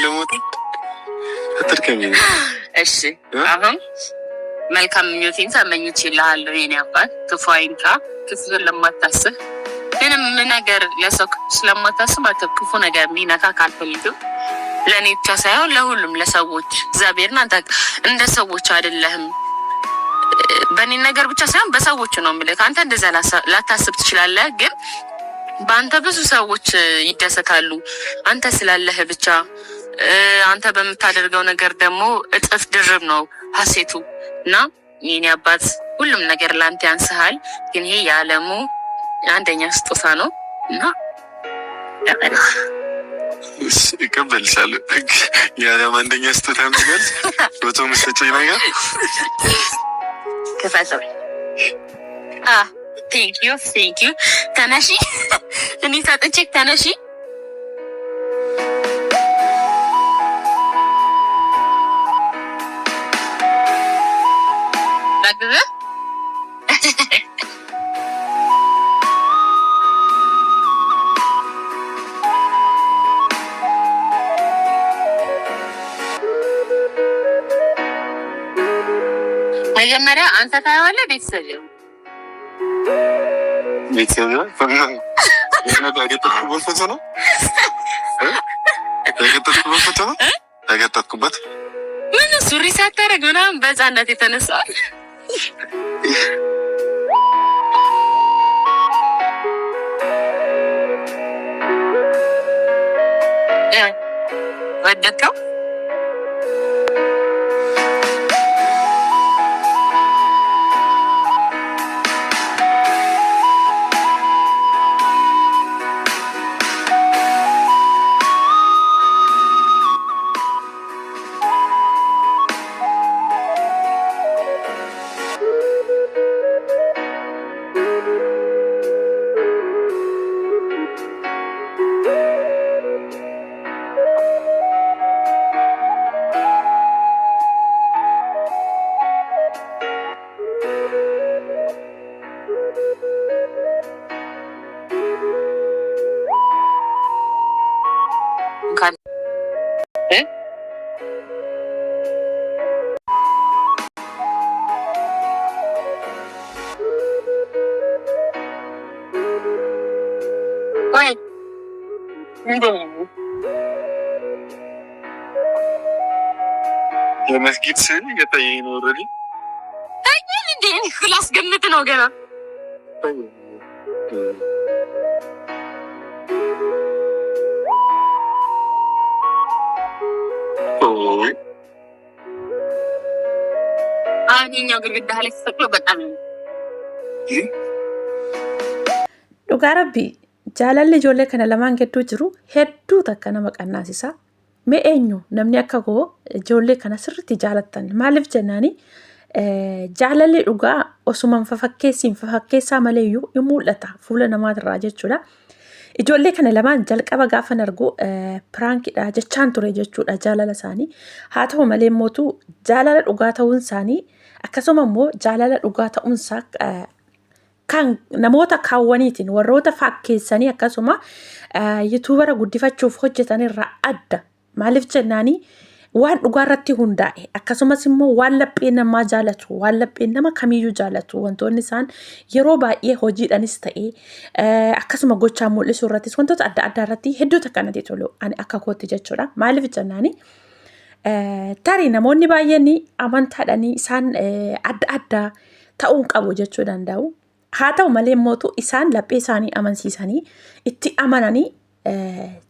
لموت تركني እሺ አሁን መልካም ምኞቴን ተመኝቼልሃለሁ የኔ አባት ክፉ ክፉ ለማታስብ ምንም ነገር ለሰው ስለማታስብ ክፉ ነገር ሊነካ ካልፈልግም ለኔ ብቻ ሳይሆን ለሁሉም ለሰዎች እግዚአብሔርን አንተ እንደ ሰዎች አይደለህም በእኔ ነገር ብቻ ሳይሆን በሰዎች ነው የምልህ አንተ እንደዛ ላታስብ ትችላለህ ግን በአንተ ብዙ ሰዎች ይደሰታሉ አንተ ስላለህ ብቻ አንተ በምታደርገው ነገር ደግሞ እጥፍ ድርብ ነው ሀሴቱ እና የኔ አባት ሁሉም ነገር ላንተ ያንስሃል ግን ይሄ የዓለሙ አንደኛ ስጦታ ነው እና ይቀበልሻለሁ የዓለሙ አንደኛ ስጦታ ነው ማለት ፎቶ መስጠኝ ነገር ከፈሰው thank you ተነሺ እኔ ሳጥቼክ ተነሺ መጀመሪያ አንተ ታያለህ ቤተሰብ ያገጠጥኩበት ምን ሱሪ ሳታረግ ምናምን በሕፃንነት የተነሳ ወደድከው? የመስጊድ ስዕል እየታየኝ ነው ኦልሬዲ እንዴ ክላስ ገምት ነው ገና አንኛው ግድግዳ ላይ ተሰቅሎ በጣም dhugaa rabbii jaalalli ijoollee kana lamaan gidduu jiru hedduu takka nama qannaasisa mee eenyu namni akka koo ijoollee kana sirriitti jaalattan maaliif jennaani jaalalli dhugaa osuma fakkeessaa maleeyyuu ni mul'ata fuula namaatirraa jechuudha ijoollee kana lamaan jalqaba gaafan argu piraankiidha jechaan ture jechuudha jaalala isaanii haa ta'u malee mootu jaalala dhugaa ta'uun isaanii akkasuma immoo jaalala dhugaa ta'uunsaa kan namoota kaawwaniitiin warroota fakkeessanii akkasuma yuutuubara guddifachuuf hojjetan irraa adda maaliif jennaani waan dhugaa irratti hundaa'e akkasumas immoo waan lapheen namaa jaalatu waan lapheen nama kamiyyuu jaalatu wantoonni isaan yeroo baay'ee hojiidhanis ta'e akkasuma gochaa mul'isuu irrattis wantoota adda addaa irratti hedduu takkanatti tolu ani akka kootti jechuudha maaliif jennaani tarii namoonni baay'een amantaadhaan isaan adda addaa ta'uu qabu jechuu danda'u. haa ta'u malee mootu isaan laphee isaanii amansiisanii itti amananii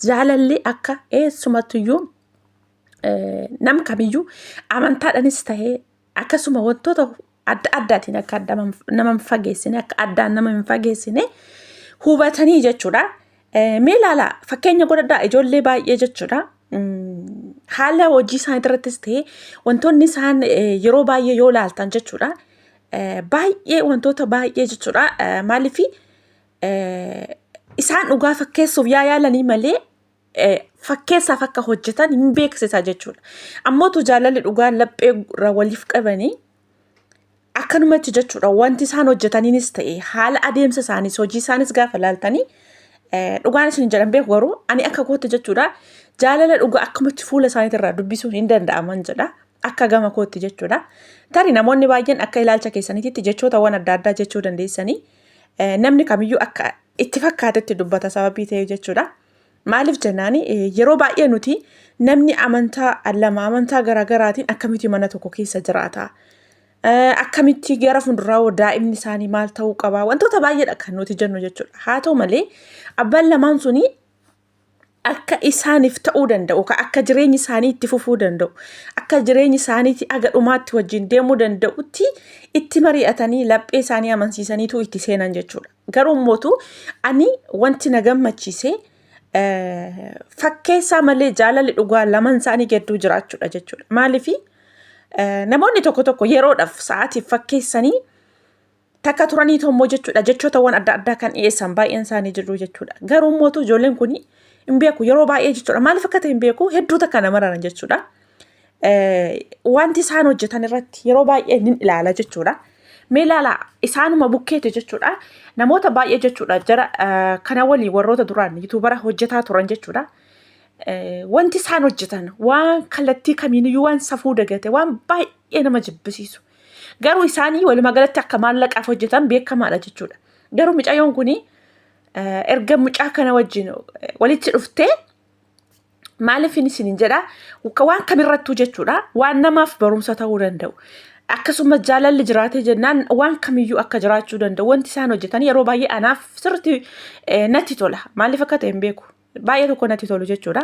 jaalalli akka eessumattuyyuu nam kamiyyuu amantaadhanis ta'ee akkasuma wantoota adda addaatiin akka nama hin fageessine akka addaan nama hin fageessine hubatanii jechuudha. Mee ilaala fakkeenya godhadhaa ijoollee baay'ee jechuudha. Haala hojii isaanii irrattis ta'ee wantoonni isaan yeroo baay'ee yoo ilaaltan jechuudha. Baay'ee wantoota baay'ee jechuudha maaliifi isaan dhugaa fakkeessuuf yaalanii malee fakkeessaaf akka hojjetan hin beeksisa jechuudha. Ammootu jaalalli dhugaan laphee irra waliif qabanii akkanumatti jechuudha wanti isaan hojjetaniinis ta'e haala adeemsa isaanis hojii isaanis gaafa laaltanii dhugaan isin jedhan beeku garuu ani akka kootti jechuudha jaalala dhugaa akkamatti fuula isaaniitirraa dubbisuun hin danda'aman jedha. Akka gama kootti jechuudha. Tarii namoonni baay'een akka ilaalcha keessaniitti jechootawwan adda addaa jechuu dandeessanii namni kamiyyuu akka itti fakkaatetti dubbata sababii ta'eef jechuudha. Maaliif jennaan yeroo baay'ee nuti namni amantaa lama amantaa garaagaraatiin akkamitti mana tokko keessa jiraata. Akkamitti gara fuulduraa daa'imni isaanii maal ta'uu qaba. Wantoota baay'eedha kan nuti jennu jechuudha. Haa ta'u malee abbaan lamaan suni akka isaaniif ta'uu danda'u, akka jireenyi isaanii itti fufuu danda'u, akka jireenyi isaaniitti aga dhumaatti wajjin deemuu danda'utti itti mari'atanii laphee isaanii amansiisaniitu itti seenan jechuudha. Garuu mootu ani wanti na gammachiise fakkeessaa malee jaalalli dhugaa lamaan isaanii gidduu jiraachuudha jechuudha. Maaliifi namoonni tokko yeroodhaaf sa'aatiif fakkeessanii takka turanii tommoo jechuudha. Jechootawwan adda addaa kan dhiyeessan baay'een isaanii jiru jechuudha. Garuu mootu ijoolleen kuni hin beeku yeroo baay'ee jechuudha. Maaliif akka ta'e hin beeku hedduu takka nama raran jechuudha. Wanti isaan hojjetan irratti yeroo baay'ee nin ilaala jechuudha. Mee ilaala isaanuma bukkeete jechuudha. Namoota baay'ee jechuudha jara kana walii warroota duraan yuutuubara hojjetaa turan jechuudha. Wanti isaan hojjetan waan kallattii kamiiniyyuu waan safuu dagate waan baay'ee nama jibbisiisu. Garuu isaanii walumaa galatti akka maallaqaaf hojjetan beekamaadha jechuudha. Garuu mucayyoon kuni erga mucaa kana wajjin walitti dhuftee maaliif isin jedha waan kamirrattuu jechuudha. Waan namaaf barumsa ta'uu danda'u. Akkasuma jaalalli jiraatee jennaan waan kamiyyuu akka jiraachuu danda'u. Wanti isaan hojjetan yeroo baay'ee anaaf sirriitti natti tola. Maaliif akka ta'e hin beeku. Baay'ee tokko natti tolu jechuudha.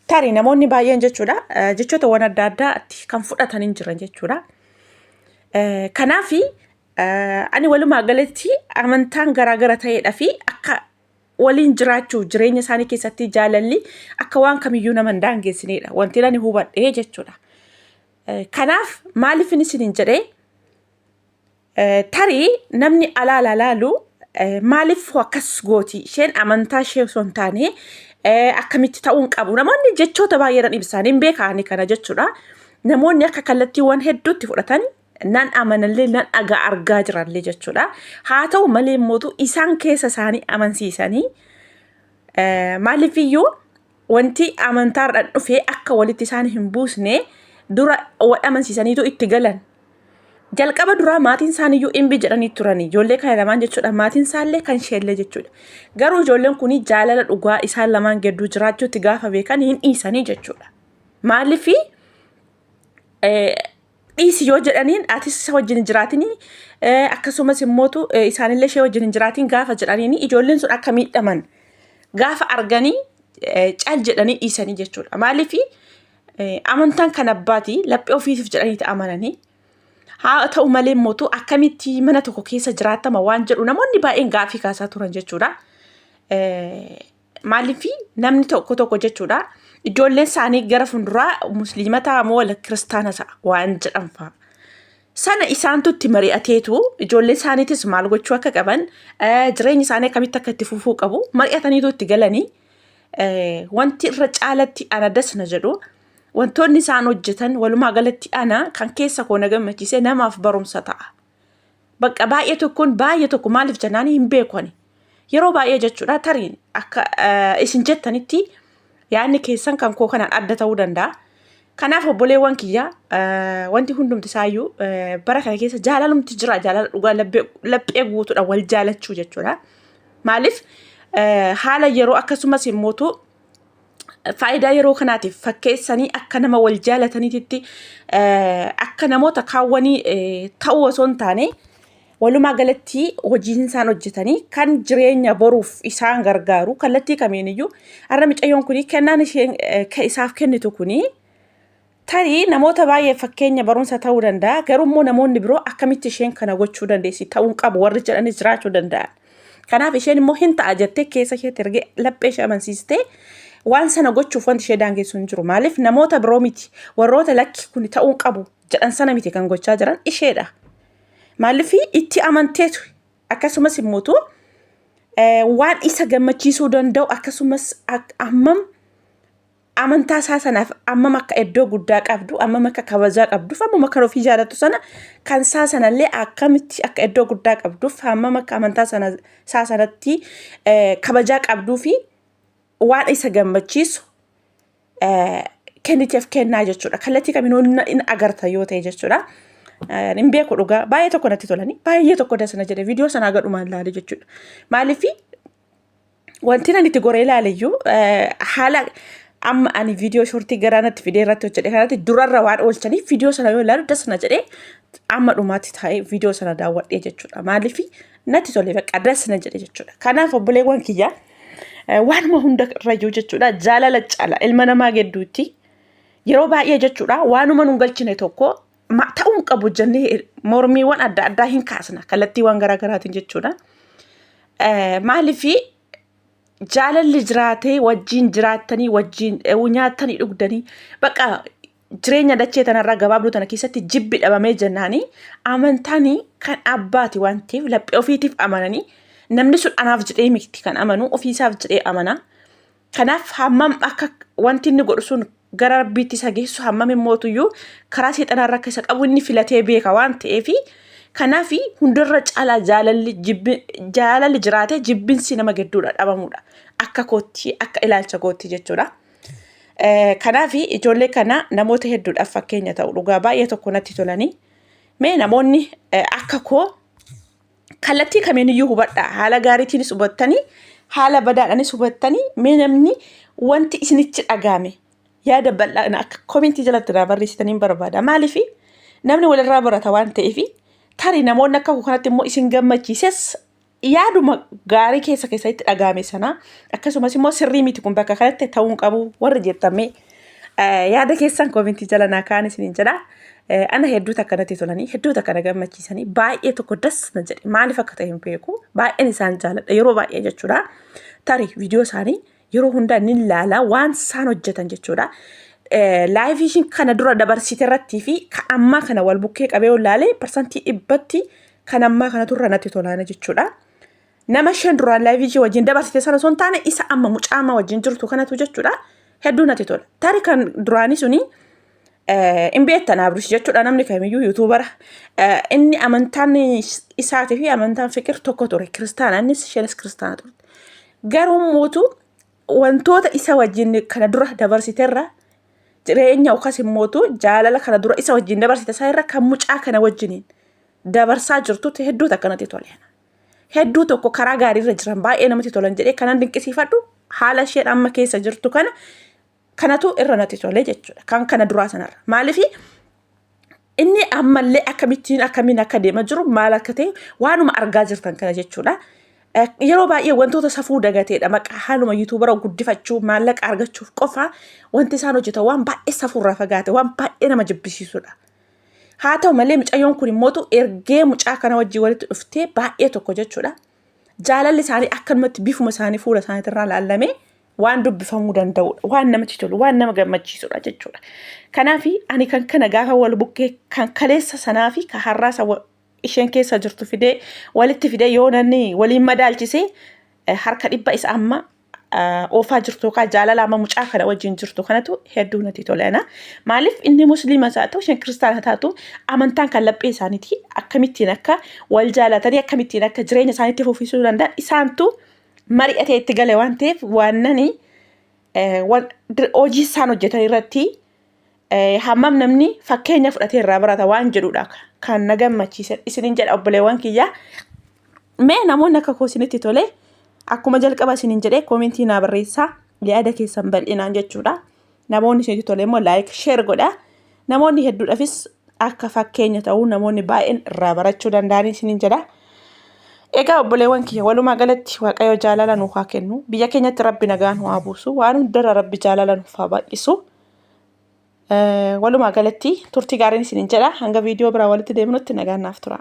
Tarii namoonni baay'een jechuudha jechoota waan adda addaatti kan fudhatanii jiran jechuudha. Kanaafi ani walumaa galatti amantaan garaagara ta'eedhaa fi akka waliin jiraachuu jireenya isaanii keessatti jaalalli akka waan kamiyyuu nama hin daangeessineedha. Wanti ani hubadhee jechuudha. Kanaaf maaliif isin jedhee tarii namni alaala laalu maaliif akkas gooti isheen amantaa ishee osoo hin taane akkamitti ta'uun qabu. Namoonni jechoota baay'eedhaan ibsanii hin beekani kana jechuudha. Namoonni akka kallattiiwwan hedduutti fudhatan nan amanallee nan dhagaa argaa jirallee jechuudha. Haa ta'u malee immoo isaan keessa isaanii amansiisanii maaliifiyyuu wanti amantaarraan dhufee akka walitti isaan hin buusne dura wal amansiisaniitu itti galan. Jalqaba duraa maatiin isaaniiyyuu imbi jedhanii turanii ijoollee kana lamaan jechuudha. Maatiin isaallee kan isheellee jechuudha. Garuu ijoolleen kuni jaalala dhugaa isaan lamaan gidduu jiraachuutti gaafa beekan hin dhiisanii jechuudha. Maaliifi dhiisi yoo jedhaniin atis isa wajjin hin jiraatinii akkasumas immootu isaanillee ishee wajjin hin jiraatiin gaafa jedhaniin ijoolleen sun akka miidhaman gaafa arganii cal jedhanii dhiisanii jechuudha. Maaliifi amantaan kan abbaati laphee ofiitiif jedhanii amananii. Haa ta'u malee immootu akkamitti mana tokko keessa jiraatama waan jedhu namoonni baay'een gaafii kaasaa turan jechuudha. Maaliifi namni tokko jechuudha. Ijoolleen isaanii gara fuulduraa musliima ta'a moo kiristaana ta'a waan jedhan fa'a. Sana isaantu itti mari'ateetu ijoollee isaaniitis maal gochuu akka qaban jireenya isaanii akkamitti akka itti fufuu qabu mari'ataniitu itti galanii wanti irra caalatti ana dasna jedhu wantoonni isaan hojjetan walumaa galatti ana kan keessa koo na gammachiise namaaf barumsa ta'a. Bakka baay'ee tokko maaliif jennaan hin beekani. Yeroo baay'ee jechuudha tarii akka isin jettanitti yaadni keessan kan koo kanaan adda ta'uu danda'a. Kanaaf obboleewwan kiyya wanti hundumti isaayyuu bara kana keessa jaalalumti jira. Jaalala dhugaa laphee guutuudha wal jaalachuu jechuudha. Maaliif haala yeroo akkasumas immootu faayidaa yeroo kanaatiif fakkeessanii akka nama wal jaalataniitti akka namoota kaawwanii ta'uu osoo hin taane walumaa galatti hojiin isaan hojjetanii kan jireenya boruuf isaan gargaaru kallattii kamiiniyyuu har'a mucayyoon kuni kennaan isheen isaaf kennitu kuni tarii namoota baay'ee fakkeenya barumsa ta'uu danda'a. Garuu immoo namoonni biroo akkamitti isheen kana gochuu dandeessi ta'uun qabu warri jedhanis jiraachuu danda'an. Kanaaf isheen immoo hin ta'a jettee keessa isheetti ergee laphee ishee amansiistee waan sana gochuuf wanti ishee daangessu hin jiru. Maaliif namoota biroo miti warroota lakki kun ta'uun qabu jedhan sana miti kan gochaa jiran isheedha. Maaliif itti amanteetu akkasumas immootu waan isa gammachiisuu danda'u akkasumas ammam amantaa isaa sanaaf ammam akka iddoo guddaa qabdu ammam akka kabajaa qabduuf ammam akka ofii jaalatu sana kan isaa sanallee akkamitti akka iddoo guddaa qabduuf ammam akka amantaa isaa sanatti kabajaa qabduufi waan isa gammachiisu kenniteef kennaa jechuudha. Kallattii kamiinuu in agarta yoo ta'e jechuudha. Hin beeku dhugaa baay'ee tokko natti tolanii baay'ee tokko dasana jedhe viidiyoo sanaa gadhumaan ilaale jechuudha. Maaliif wanti ani itti goree ilaaleyyuu haala amma ani viidiyoo shortii garaa natti fidee irratti hojjedhe kanatti durarra waan oolchaniif viidiyoo sana yoo ilaalu dasana jedhee amma dhumaatti taa'ee viidiyoo sana daawwadhee jechuudha. Maaliif natti tolee bakka dasana jedhe jechuudha. Kanaaf obboleewwan kiyyaa waanuma hunda irrayyuu jechuudha jaalala caala ilma namaa gidduutti yeroo baay'ee jechuudha waanuma nun galchine tokko ta'uun qabu jennee mormiiwwan adda addaa hin kaasna kallattiiwwan garaa garaatiin jechuudha. Maaliif jaalalli jiraatee wajjin jiraattanii wajjin nyaatanii dhugdanii bakka jireenya dachee tanarraa gabaabduu tana keessatti jibbi dhabamee jennaanii amantaanii kan abbaati waan ta'eef laphee ofiitiif amananii namni sun anaaf jedhee miti kan amanu ofiisaaf jedhee amana. Kanaaf hammam akka wanti inni godhu sun gara rabbiitti isa geessu hammam immootuyyuu karaa seexanarraa akka isa qabu inni filatee beeka waan ta'eef kanaaf hundarra caalaa jaalalli jiraatee jibbinsi nama gidduudha dhabamuudha. Akka kootti akka ilaalcha kootti jechuudha. Kanaaf ijoollee kana namoota hedduudhaaf fakkeenya ta'u dhugaa baay'ee tokko natti tolanii mee namoonni akka koo kallattii kamiiniyyuu hubadha haala gaariitiinis hubattanii haala badaadhaanis hubattanii mee namni wanti isinitti dhagahame yaada bal'aan akka koomentii jalatti irraa barreessitaniin barbaada. Maaliif namni walirraa barata waan ta'eef tarii namoonni akka kanatti immoo isin gammachiises yaaduma gaarii keessatti dhagahame sana akkasumas immoo sirrii miti kun bakka kanatti ta'uun qabu warra jettamee yaada keessan koomentii jala naa kaa'aa isiniin jedha. Ana hedduutu akkanatti tolanii hedduutu akkana gammachiisanii baay'ee tokko dasna jedhe maaliif akka ta'e hin beeku baay'een isaan jaaladha yeroo baay'ee jechuudha. Tarii viidiyoo isaanii yeroo hundaa ni ilaala waan isaan hojjetan jechuudha. Laayivii kana dura dabarsite irrattii fi kan ammaa kana wal bukkee qabee ilaalee parsantii 100 kan ammaa kana turre natti tolaana jechuudha. Nama 5 duraan laayivii wajjin dabarsite sana son taane isa amma mucaama wajjin jirtu kanatu jechuudha. Hedduu natti tola. Tarii kan duraanii suni in beektan Abrush jechuudha namni kamiyyuu yuutuubara. Inni amantaan isaatii fi amantaan Fiqir tokko ture kiristaana innis isheenis kiristaana turte. Garuu mootu wantoota isa wajjin kana dura dabarsiteerra jireenya yookaas immootu jaalala kana dura isa wajjin dabarsite isaa irra kan mucaa kana wajjiniin dabarsaa jirtutti hedduu akkanatti tole. Hedduu tokko karaa gaariirra jiran baay'ee namatti tolan jedhee kanan dinqisiifadhu haala isheen amma keessa jirtu kanatu irra natti tole jechuudha. Kan kana duraa sanarra. Maaliif inni ammallee akkamiin akka deema jiru maal akka ta'e waanuma argaa jirtan kana jechuudha. Yeroo baay'ee wantoota safuu dagateedha maqaa haaluma yuutuubara guddifachuu maallaqa argachuuf qofa wanti isaan hojjetan waan baay'ee safuurraa fagaate waan baay'ee nama jibbisiisudha. Haa ta'u malee mucayyoon kun immootu ergee mucaa kana wajjin walitti dhuftee baay'ee tokko jechuudha. Jaalalli isaanii akkanumatti bifuma isaanii fuula isaaniitirraa laallamee waan dubbifamuu danda'udha. Waan namatti tolu waan nama gammachiisudha jechuudha. Kanaaf ani kan kana gaafa wal bukkee kan kaleessa sanaa fi kan har'aa isheen keessa jirtu fidee walitti fidee yoo nanni waliin madaalchisee harka 100 isa amma oofaa jirtu yookaan jaalala amma mucaa kana wajjin jirtu kanatu hedduu natti toleena. Maaliif inni musliima isaa ta'u isheen kiristaana taatu amantaan kan laphee isaaniiti akkamittiin akka wal jaalatanii akkamittiin akka jireenya isaaniitti fufsiisuu danda'an isaantu mari'atee itti gale waan ta'eef waannani hojii isaan hojjetan irratti hammam namni fakkeenya fudhatee irraa barata waan jedhuudha kan na gammachiisan isiniin jedha obboleewwan kiyyaa. Mee namoonni akka koo isinitti tole akkuma jalqaba isiniin jedhee koomentii naa barreessaa yaada keessan bal'inaan jechuudha. Namoonni isinitti tole immoo laayik sheer godha. Namoonni hedduudhaafis akka fakkeenya ta'uu namoonni baay'een irraa barachuu danda'an isiniin jedha. Egaa obboleewwan kiyya walumaa galatti Waaqayyo jaalala nuuf haa kennu. Biyya keenyatti Rabbi nagaan haa buusu. Waan hundarra Rabbi jaalala nuuf haa bal'isu. Walumaa galatti turtii gaariin isiniin jedha. Hanga viidiyoo biraa walitti deemnutti nagaan naaf tura.